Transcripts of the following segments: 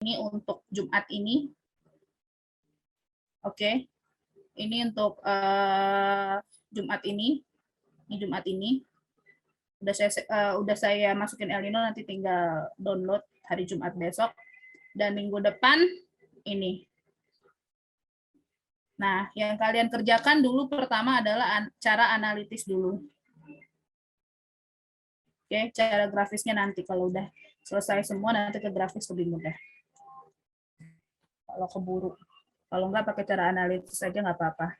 Ini untuk Jumat ini. Oke. Ini untuk Jumat ini. Ini Jumat ini. Udah saya masukin El Nino, nanti tinggal download hari Jumat besok. Dan minggu depan ini. Nah, yang kalian kerjakan dulu pertama adalah cara analitis dulu. Oke, cara grafisnya nanti kalau udah selesai semua nanti ke grafis lebih mudah. Kalau keburu. Kalau enggak pakai cara analitis saja nggak apa-apa.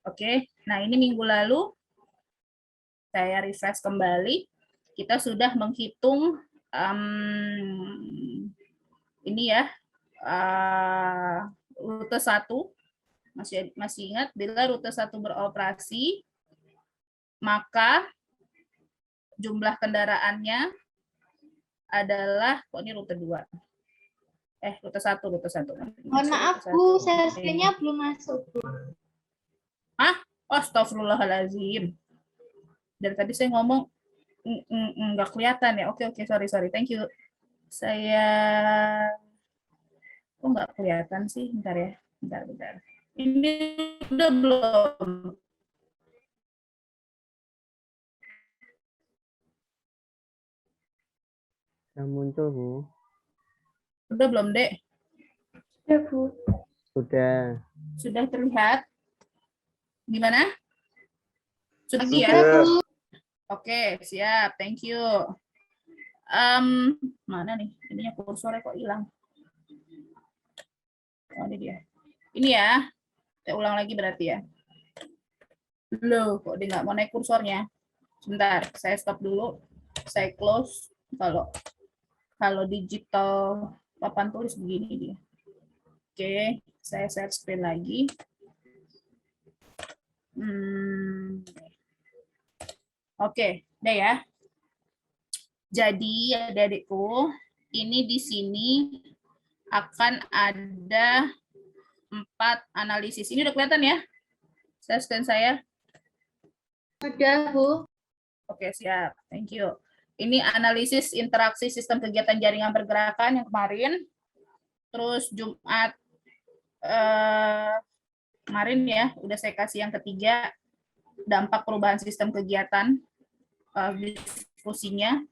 Oke, nah ini minggu lalu saya refresh kembali. Kita sudah menghitung ini ya, rute 1. Masih ingat, bila rute 1 beroperasi, maka jumlah kendaraannya adalah, kok ini rute 2? Rute 1. Mohon maaf, Bu, sesinya belum masuk, Bu. Hah? Astagfirullahaladzim. Dari tadi saya ngomong, nggak kelihatan ya. Oke, sorry. Thank you. Saya, kok nggak kelihatan sih? Bentar ya. Bentar. Ini udah belum? Sudah muncul, Bu. Udah belum, Dek? Ya, Bu. Sudah. Sudah terlihat? Gimana? Sudah ya? Bu. Oke, siap. Thank you. Mana nih? Ininya kursornya kok hilang. Oh, ini dia. Ini ya. Saya ulang lagi berarti ya. Loh, kok dia nggak mau naik kursornya? Sebentar, saya stop dulu. Saya close. Kalau digital papan tulis begini dia. Oke, saya share screen lagi. Oke, deh ya. Jadi adik-adikku, ini di sini akan ada 4 analisis. Ini udah kelihatan ya? Saya scan saya. Sudah, Bu. Oke, siap. Thank you. Ini analisis interaksi sistem kegiatan jaringan pergerakan yang kemarin. Terus Jumat kemarin ya, udah saya kasih yang ketiga, dampak perubahan sistem kegiatan diskusinya.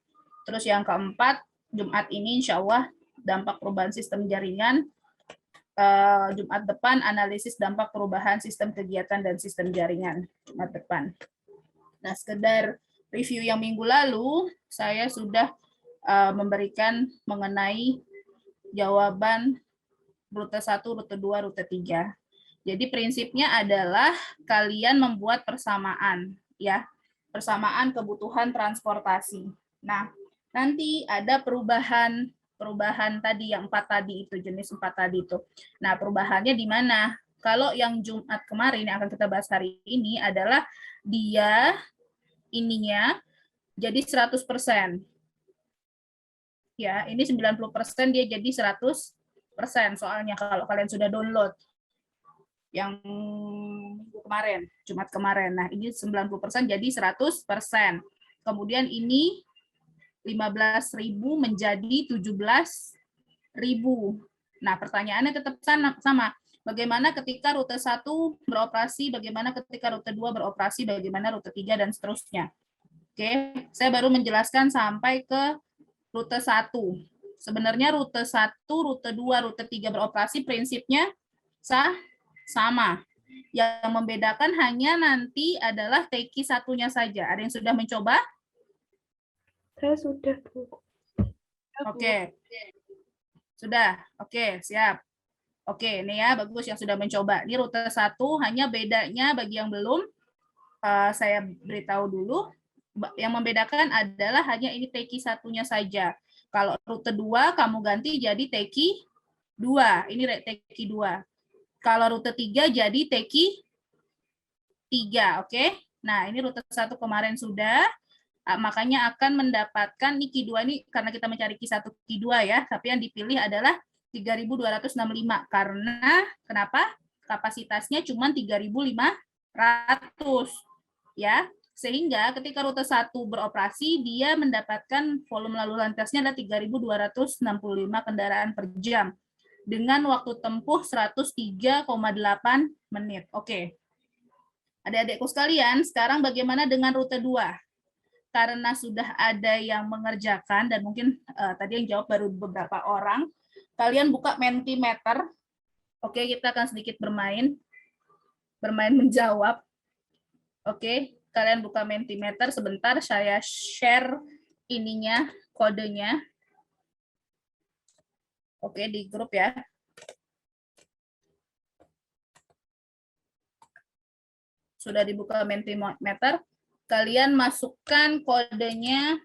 Terus yang keempat, Jumat ini insya Allah dampak perubahan sistem jaringan. Jumat depan analisis dampak perubahan sistem kegiatan dan sistem jaringan. Jumat depan. Nah, sekedar review yang minggu lalu, saya sudah memberikan mengenai jawaban rute 1, rute 2, rute 3. Jadi prinsipnya adalah kalian membuat persamaan, ya, persamaan kebutuhan transportasi. Nah, nanti ada perubahan tadi yang 4 tadi itu, jenis 4 tadi itu. Nah, perubahannya di mana? Kalau yang Jumat kemarin yang akan kita bahas hari ini adalah dia ininya jadi 100%. Ya, ini 90% dia jadi 100%. Soalnya kalau kalian sudah download yang kemarin, Jumat kemarin. Nah, ini 90% jadi 100%. Kemudian ini 15.000 menjadi 17.000. Nah, pertanyaannya tetap sama. Bagaimana ketika rute 1 beroperasi, bagaimana ketika rute 2 beroperasi, bagaimana rute 3, dan seterusnya. Oke, saya baru menjelaskan sampai ke rute 1. Sebenarnya rute 1, rute 2, rute 3 beroperasi prinsipnya sama. Yang membedakan hanya nanti adalah teki satunya saja. Ada yang sudah mencoba? Saya sudah, Bu. Oke. Sudah. Oke, siap. Oke, ini ya bagus yang sudah mencoba. Ini rute 1 hanya bedanya bagi yang belum saya beritahu dulu. Yang membedakan adalah hanya ini teki satunya saja. Kalau rute 2 kamu ganti jadi teki 2. Ini teki 2. Kalau rute 3 jadi teki 3, oke? Nah, ini rute 1 kemarin sudah, makanya akan mendapatkan ini Q2 ini karena kita mencari Q1, Q2 ya, tapi yang dipilih adalah 3.265 karena kenapa? Kapasitasnya cuma 3.500 ya. Sehingga ketika rute 1 beroperasi, dia mendapatkan volume lalu lintasnya adalah 3.265 kendaraan per jam dengan waktu tempuh 103,8 menit. Oke. Adik-adikku sekalian, sekarang bagaimana dengan rute 2? Karena sudah ada yang mengerjakan dan mungkin tadi yang jawab baru beberapa orang, kalian buka Mentimeter. Oke, kita akan sedikit bermain menjawab. Oke, kalian buka Mentimeter sebentar, saya share ininya, kodenya. Oke, di grup ya. Sudah dibuka Mentimeter, kalian masukkan kodenya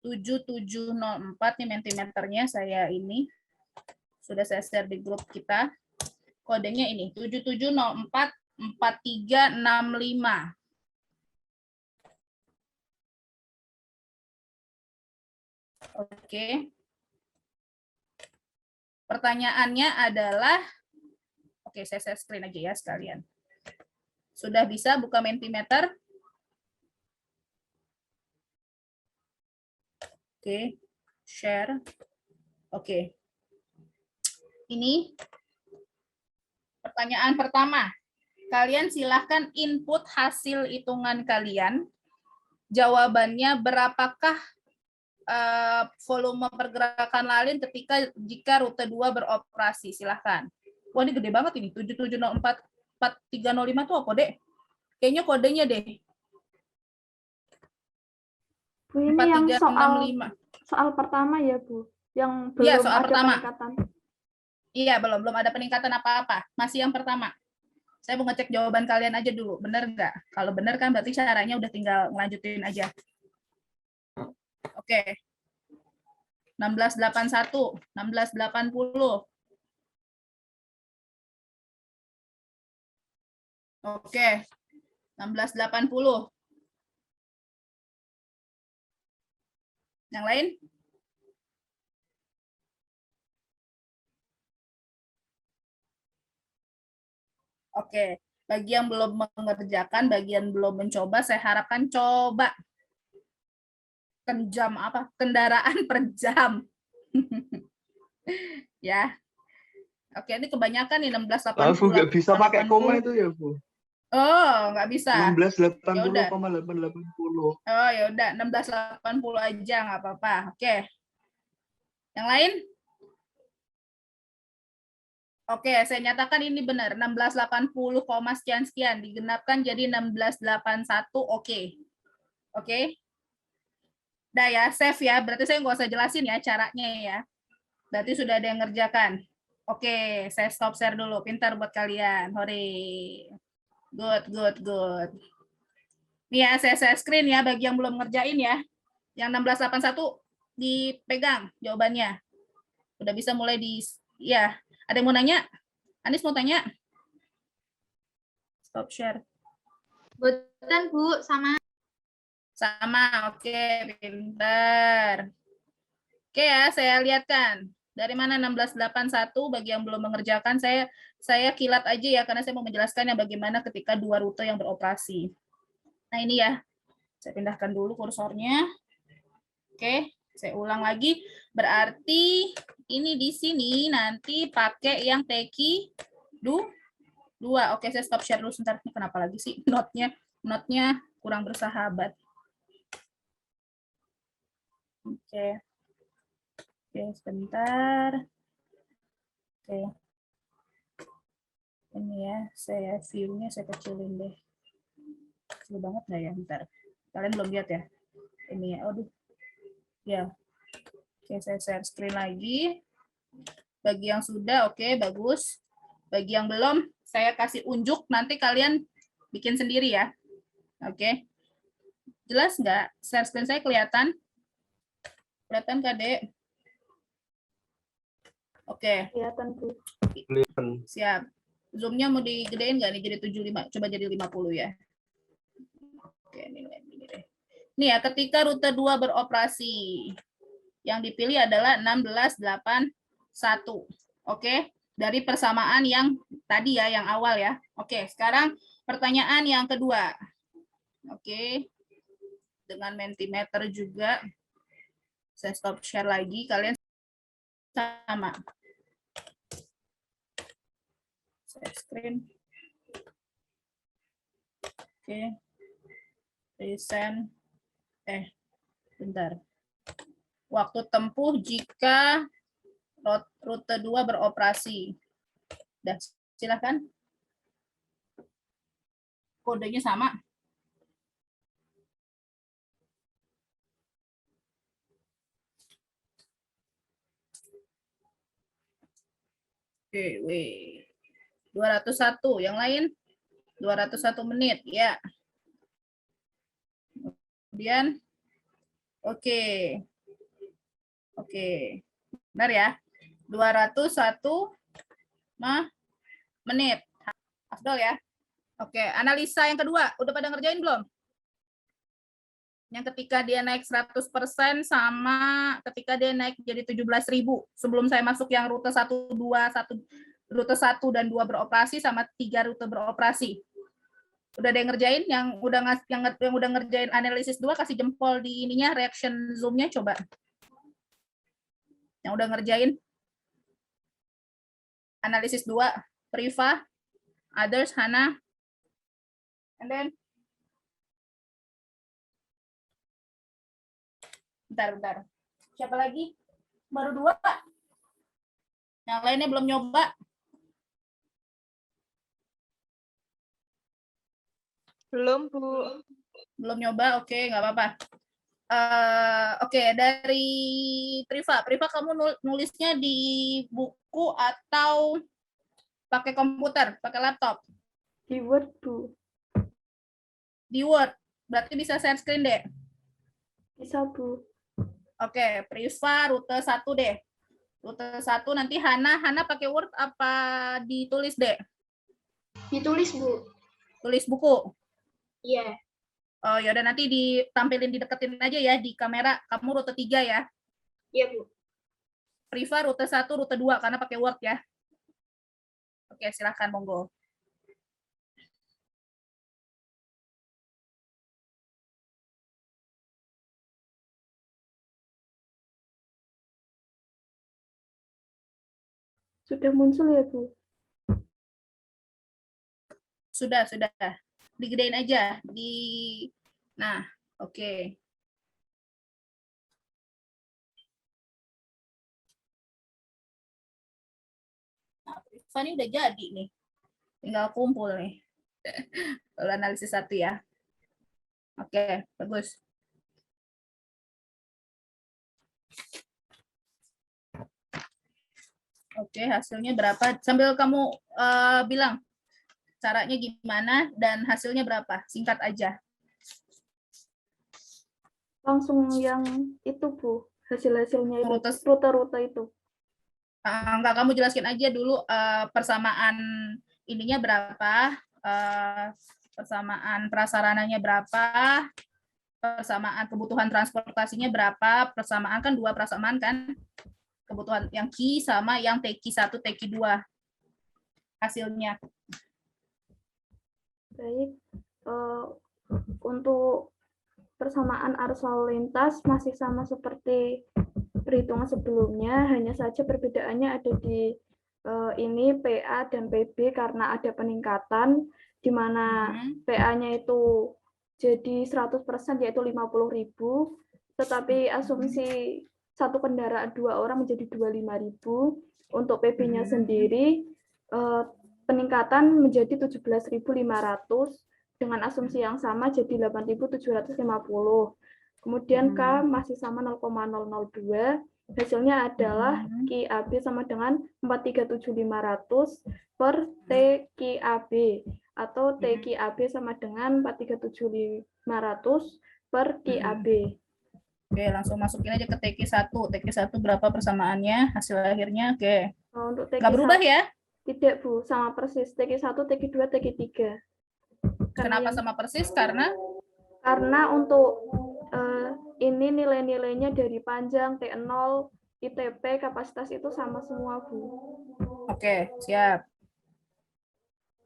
7704 nih Mentimeternya, saya ini sudah saya share di grup kita. Kodenya ini 7704 4365. Oke. Pertanyaannya adalah, oke, saya share screen aja ya sekalian. Sudah bisa buka Mentimeter? Oke, share. Oke. Ini pertanyaan pertama. Kalian silahkan input hasil hitungan kalian. Jawabannya berapakah volume pergerakan lalin jika rute 2 beroperasi? Silahkan. Wah, ini gede banget ini. 7704 4305 itu apa, Dek? Kayaknya kodenya deh. Bu, ini yang 4365. soal pertama ya, Bu. Yang belum Iya, soal ada pertama. peningkatan. Iya, belum ada peningkatan apa-apa. Masih yang pertama. Saya mau ngecek jawaban kalian aja dulu. Bener nggak? Kalau bener kan berarti caranya udah tinggal ngelanjutin aja. Oke. 1681, 1680. Oke. 1680. Yang lain? Oke, bagi yang belum mengerjakan, bagi yang belum mencoba, saya harapkan coba kendaraan per jam. Ya. Oke, ini kebanyakan nih 1680. Bu, nggak bisa pakai koma itu ya, Bu? Oh, nggak bisa. 1680,880. Oh, ya udah 1680 aja nggak apa-apa. Oke. Yang lain? Oke, saya nyatakan ini benar. 1680, sekian digenapkan jadi 1681. Oke. Oke. Udah ya, save ya. Berarti saya nggak usah jelasin ya caranya ya. Berarti sudah ada yang ngerjakan. Oke, saya stop share dulu. Pintar buat kalian. Hore. Good. Nih ya, saya share screen ya bagi yang belum ngerjain ya. Yang 1681 dipegang jawabannya. Udah bisa mulai ya. Ada yang mau nanya? Anis mau tanya? Stop share. Boten, Bu, sama. Sama, oke, pintar. Oke ya, saya lihatkan. Dari mana 1681 bagi yang belum mengerjakan, saya kilat aja ya, karena saya mau menjelaskan yang bagaimana ketika dua rute yang beroperasi. Nah ini ya, saya pindahkan dulu kursornya. Oke, saya ulang lagi. Berarti ini di sini nanti pakai yang teki 2. Oke, saya stop share dulu sebentar. Ini kenapa lagi sih notnya kurang bersahabat. Oke, sebentar. Oke. Ini ya, saya view-nya saya kecilin deh. Kecil banget nggak ya? Bentar. Kalian belum lihat ya? Ini ya, aduh. Ya. Oke, saya share screen lagi. Bagi yang sudah, oke, bagus. Bagi yang belum, saya kasih unjuk, nanti kalian bikin sendiri ya. Oke. Jelas nggak? Share screen saya kelihatan? Kelihatan, Kak, Oke. Kelihatan, Bu. Siap. Zoom-nya mau digedein nggak nih? Jadi 75, coba jadi 50 ya. Oke, ini deh. Nih ya, ketika rute 2 beroperasi, yang dipilih adalah 1681. Oke, dari persamaan yang tadi ya, yang awal ya. Oke, sekarang Pertanyaan yang kedua. Oke. Dengan Mentimeter juga. Saya stop share lagi. Kalian sama. Share screen. Oke. Present. Bentar. Waktu tempuh jika rute 2 beroperasi. Dah, silakan. Kodenya sama. Oke, 201. Yang lain? 201 menit, ya. Kemudian, oke. Benar ya? 201 menit. Afdol ya? Oke, analisa yang kedua. Udah pada ngerjain belum? Yang ketika dia naik 100% sama ketika dia naik jadi 17.000. Sebelum saya masuk yang rute 1, 2, rute 1 dan 2 beroperasi sama 3 rute beroperasi. Udah ada yang ngerjain? Yang udah ngerjain analisis 2 kasih jempol di ininya, reaction Zoom-nya coba. Yang udah ngerjain analisis 2, Priva, others, Hana, and then bentar. Siapa lagi? Baru 2. Yang lainnya belum nyoba. Belum, Bu. Belum nyoba, oke, nggak apa-apa. Oke, dari Priva. Priva, kamu nulisnya di buku atau pakai komputer, pakai laptop? Di Word, Bu. Di Word. Berarti bisa share screen deh. Bisa, Bu. Oke, Priva rute 1 deh. Rute 1 nanti Hana pakai Word apa ditulis deh? Ditulis, Bu. Tulis buku. Iya. Oh, yaudah nanti ditampilin dideketin aja ya di kamera. Kamu rute 3 ya. Iya, Bu. Priva rute 1, rute 2 karena pakai Word ya. Oke, silahkan monggo. Sudah muncul ya, Bu? Sudah. Digedein aja Nah, oke. Nah, Priva ini udah jadi nih. Tinggal kumpul nih. Kalau analisis 1 ya. Oke, bagus. Oke, hasilnya berapa? Sambil kamu bilang caranya gimana dan hasilnya berapa? Singkat aja. Langsung yang itu, Bu. Hasil-hasilnya itu. Rute- Rute-rute itu. Enggak, kamu jelaskan aja dulu persamaan ininya berapa, persamaan prasarananya berapa, persamaan kebutuhan transportasinya berapa, persamaan kan 2 persamaan kan, kebutuhan yang Q sama yang TQ1, TQ2 hasilnya. Baik. Untuk persamaan arus lalu lintas masih sama seperti perhitungan sebelumnya, hanya saja perbedaannya ada di ini PA dan PB karena ada peningkatan di mana PA-nya itu jadi 100% yaitu 50.000, tetapi asumsi satu kendaraan 2 orang menjadi 25.000. Untuk PB-nya sendiri peningkatan menjadi 17.500 dengan asumsi yang sama jadi 8.750. Kemudian K masih sama 0,002. Hasilnya adalah QAB sama dengan 437.500 per TQAB atau TQAB sama dengan 437.500 per QAB. Oke, langsung masukin aja ke TQ1. TQ1 berapa persamaannya? Hasil akhirnya, oke. Untuk Nggak berubah ya? Tidak, Bu. Sama persis. TQ1, TQ2, TQ3. Kenapa sama persis? Karena untuk ini nilai-nilainya dari panjang, T0, ITP, kapasitas itu sama semua, Bu. oke, siap.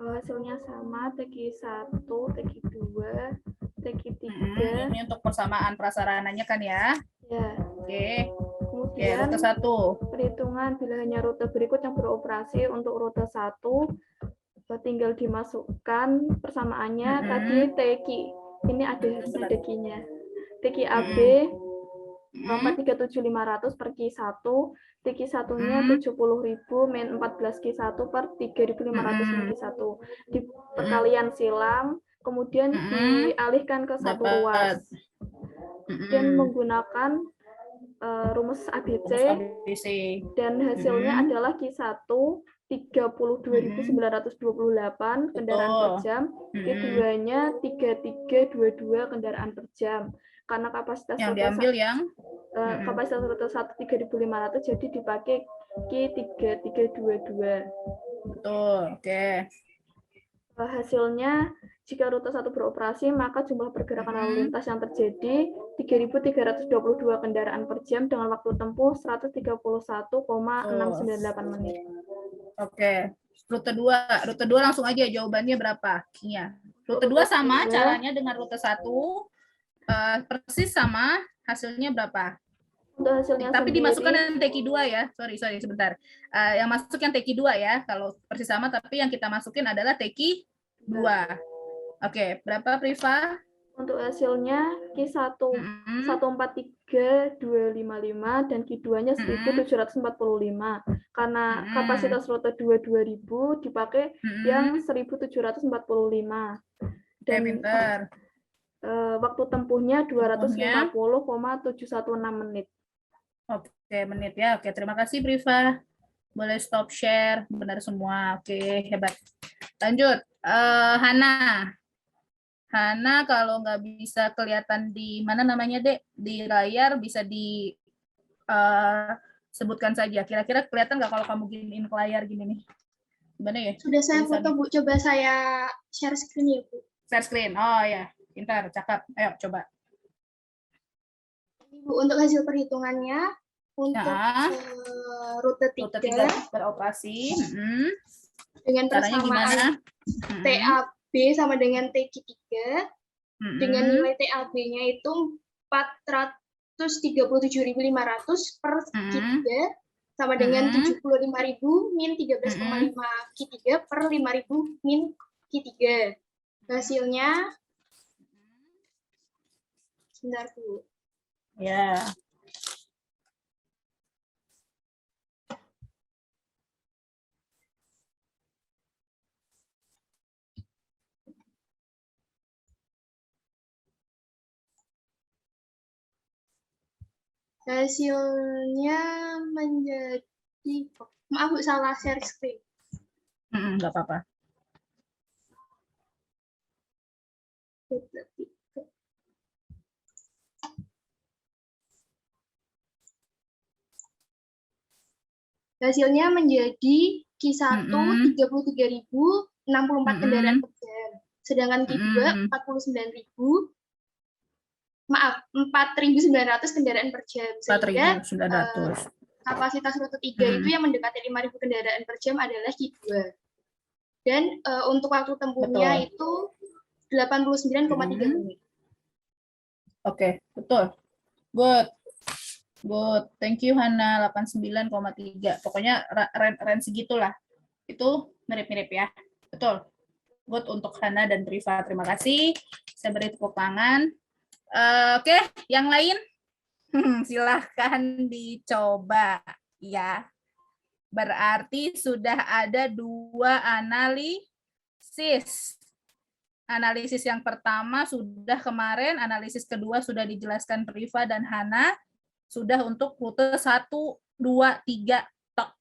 Hasilnya sama, TQ1, TQ2, TQ3. Ini untuk persamaan prasarananya kan ya. Ya. Oke, Kemudian rute 1. perhitungan bila hanya rute berikut yang beroperasi. Untuk rute 1 tinggal dimasukkan persamaannya tadi TQ. Ini ada TQ-nya. TQ AB 437.500 per Q1, TQ1-nya 70.000 min 14 Q1 per 3.500 min Q1. Di perkalian silang, kemudian dialihkan ke satu ruas. Dan menggunakan rumus ABC, dan hasilnya adalah Q1 32.928 kendaraan per jam, Q2-nya 3322 kendaraan per jam. Karena kapasitas Yang rute diambil yang kapasitas rute 1 3.500, jadi dipakai Q3322. betul. Oke. Hasilnya, jika rute 1 beroperasi, maka jumlah pergerakan lalu lintas yang terjadi 3.322 kendaraan per jam dengan waktu tempuh 131,698 menit. Oke. Rute 2. Rute 2 langsung aja jawabannya berapa? Q-nya. Rute 2 sama caranya dengan rute 1. Persis sama, hasilnya berapa? Untuk hasilnya Tapi sendiri, dimasukkan yang TQ2 ya. Sorry sebentar. Yang masuk yang TQ2 ya. Kalau persis sama, tapi yang kita masukin adalah TQ2. Oke, berapa Priva? untuk hasilnya Q1 143.255 dan Q2-nya 1.745. Karena kapasitas rute 2.2000 dipakai yang 1.745. Dan pinter. Waktu tempuhnya 250,716 menit. Oke, menit ya. Oke, terima kasih Priva. Boleh stop share, benar semua. Oke, hebat. Lanjut, Hana. Hana kalau nggak bisa kelihatan di mana namanya Dek, di layar bisa disebutkan saja. Kira-kira kelihatan nggak kalau kamu giniin ke layar gini nih? Gimana ya? Sudah saya foto, Bu. Coba saya share screen ya, Bu. Share screen. Oh ya, pintar, cakep. Ayo coba. Bu, untuk hasil perhitungannya, untuk rute 3 beroperasi, dengan persamaan TAB sama dengan TQ3, dengan nilai TAB-nya itu 437.500 per Q3 sama dengan 75.000 min 13,5 Q3 per 5.000 min Q3. Hasilnya, sebentar Bu. Ya. Hasilnya menjadi, maaf Bu, salah share screen. Nggak apa-apa. Hasilnya menjadi Q1 33.064 kendaraan per jam. Sedangkan Q2 4.900 kendaraan per jam. Sehingga 4.900. Kapasitas rute 3 itu yang mendekati 5.000 kendaraan per jam adalah Q2. Dan untuk waktu tempuhnya itu 89,3 menit. Oke, betul. Good. Thank you Hana, 89,3. Pokoknya range segitulah. Itu mirip-mirip ya. Betul. Good untuk Hana dan Priva. Terima kasih. Saya beri tepuk tangan. Oke, yang lain silahkan dicoba ya. Berarti sudah ada 2 analisis. Analisis yang pertama sudah kemarin, analisis kedua sudah dijelaskan Priva dan Hana. Sudah untuk rute 1, 2, 3 tok.